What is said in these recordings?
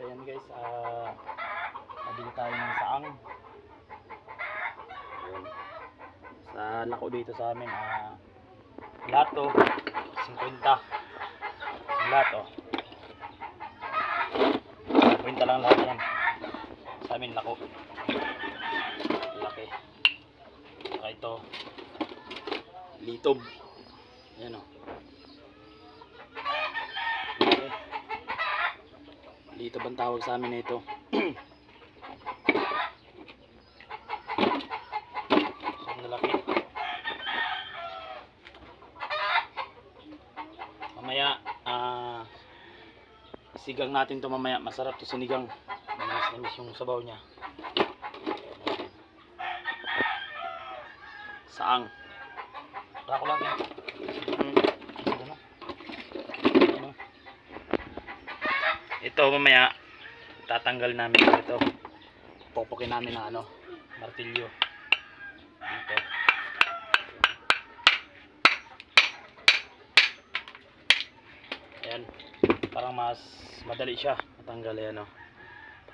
Ayan guys, nabili tayo ng saang. Ayan. Sa lako dito sa amin, lahat to 50. Lahat oh. 50 lang lahat yan. Sa amin lako. Laki. Saka ito litob. Ayan oh. Okay. Litob ang tawag sa amin na ito. Ang lalaki. Mamaya sigang natin to mamaya. Masarap to sinigang. Namis yung sabaw niya. Saang. Rako lang yan. Ito mamaya tatanggal namin ito. Popokin namin na martilyo. Ito. Ayan. Parang mas madali siya matanggal yan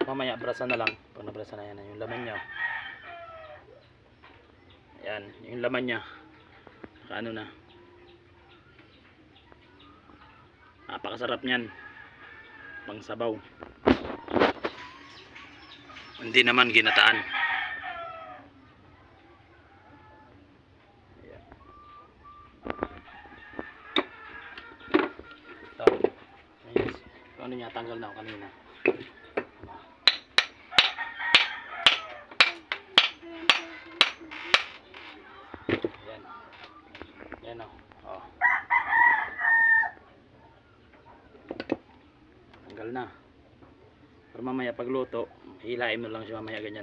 Mamaya brasan na lang. Pag nabrasan na yan yung laman niya. Ayan, yung laman niya. Kaano na. Napakasarap niyan. Pang sabaw. Hindi naman ginataan. Ayan. Ito. Ayan. Ano niya, tanggal na ako kanina. Ayan. Ayan o. Oh. Tanggal na. Pero mamaya pagluto, hilain mo lang siya mamaya ganyan.